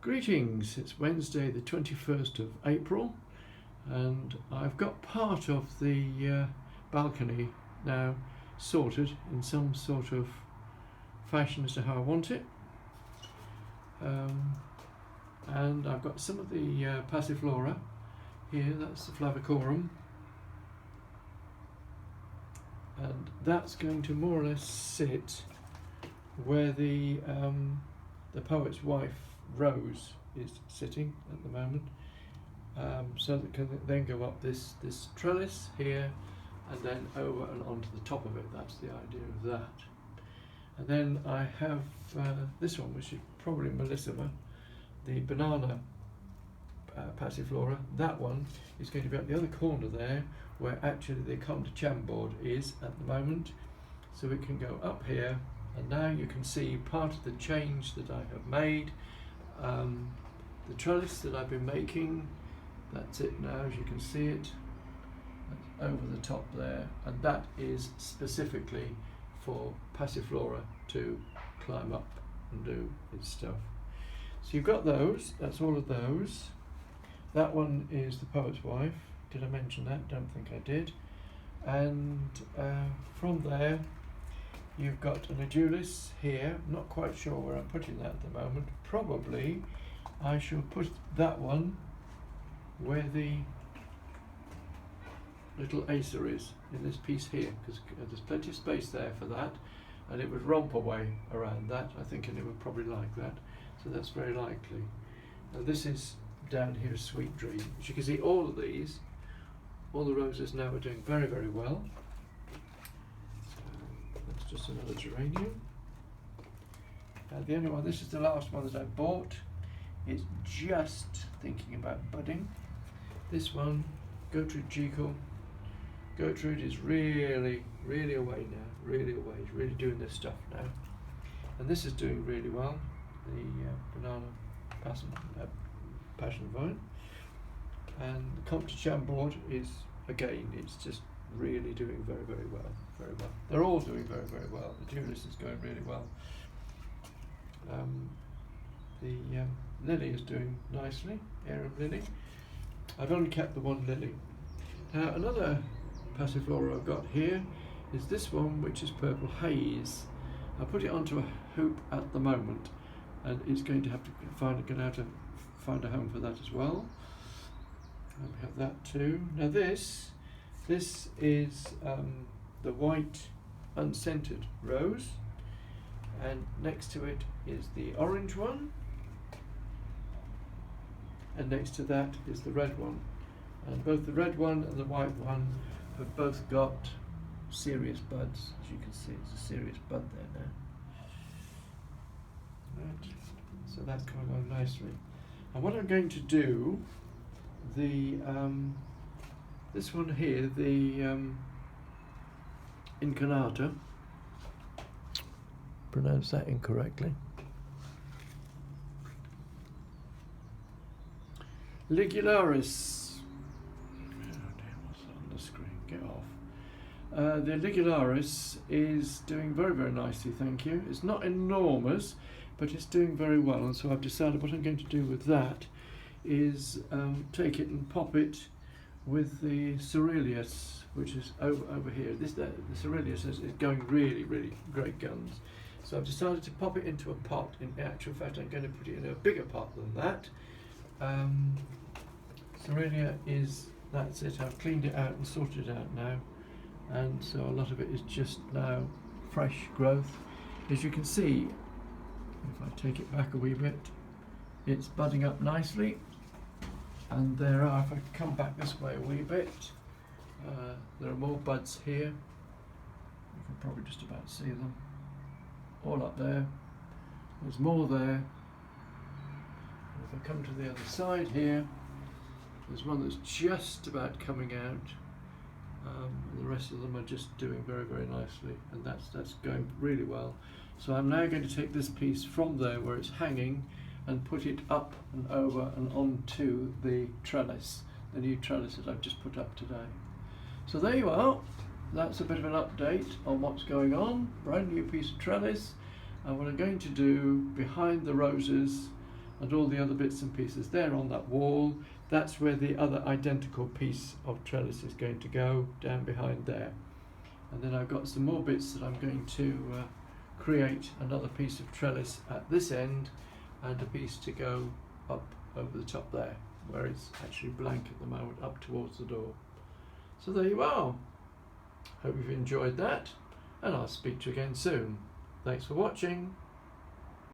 Greetings, it's Wednesday the 21st of April and I've got part of the balcony now sorted in some sort of fashion as to how I want it, and I've got some of the passiflora here, that's the flavicorum, and that's going to more or less sit where the poet's wife Rose is sitting at the moment, so that can then go up this trellis here and then over and onto the top of it. That's the idea of that. And then I have this one, which is probably Melissima, the banana passiflora. That one is going to be at the other corner there, where actually the come to cham board is at the moment, so it can go up here. And now you can see part of the change that I have made. The trellis that I've been making, that's it now, as you can see it, that's over the top there, and that is specifically for passiflora to climb up and do its stuff. So you've got those, that's all of those. That one is the poet's wife. Did I mention that? Don't think I did. And from there you've got an adulis here. Not quite sure where I'm putting that at the moment. Probably I shall put that one where the little acer is, in this piece here, because there's plenty of space there for that, and it would romp away around that, I think, and it would probably like that. So that's very likely. Now this is down here, Sweet Dream. As you can see, all of these, all the roses now are doing very, very well. That's just another geranium. The only one, this is the last one that I bought. It's just thinking about budding. This one, Gertrude Jekyll. Gertrude is really, really away now, really away. She's really doing this stuff now. And this is doing really well, the banana passion vine. And the Comte de Chambord is, again, it's just really doing very, very well, very well. They're all doing very, very well. The Adulis is going really well. The lily is doing nicely, arum lily. I've only kept the one lily. Now another passiflora I've got here is this one, which is Purple Haze. I put it onto a hoop at the moment, and it's going to have to find a home for that as well. And we have that too. Now this is the white unscented rose, and next to it is the orange one, and next to that is the red one. And both the red one and the white one have both got serious buds. As you can see, it's a serious bud there now. Right. So that's coming along nicely. And what I'm going to do, this one here, the incarnata, pronounce that incorrectly. Ligularis. Oh dear, what's on the screen? Get off. The Ligularis is doing very, very nicely, thank you. It's not enormous, but it's doing very well, and so I've decided what I'm going to do with that is take it and pop it with the Cerealius, which is over here. The Cerealius is going really, really great guns. So I've decided to pop it into a pot. In actual fact, I'm going to put it in a bigger pot than that. Cerealia is, that's it, I've cleaned it out and sorted it out now, and so a lot of it is just now fresh growth. As you can see, if I take it back a wee bit, it's budding up nicely, and there are, if I come back this way a wee bit, there are more buds here. You can probably just about see them, all up there. There's more there. If I come to the other side here, there's one that's just about coming out, and the rest of them are just doing very, very nicely, and that's going really well. So I'm now going to take this piece from there where it's hanging and put it up and over and onto the trellis, the new trellis that I've just put up today. So there you are. That's a bit of an update on what's going on. Brand new piece of trellis, and what I'm going to do behind the roses, and all the other bits and pieces there on that wall. That's where the other identical piece of trellis is going to go, down behind there. And then I've got some more bits that I'm going to create another piece of trellis at this end, and a piece to go up over the top there, where it's actually blank at the moment, up towards the door. So there you are. Hope you've enjoyed that, and I'll speak to you again soon. Thanks for watching.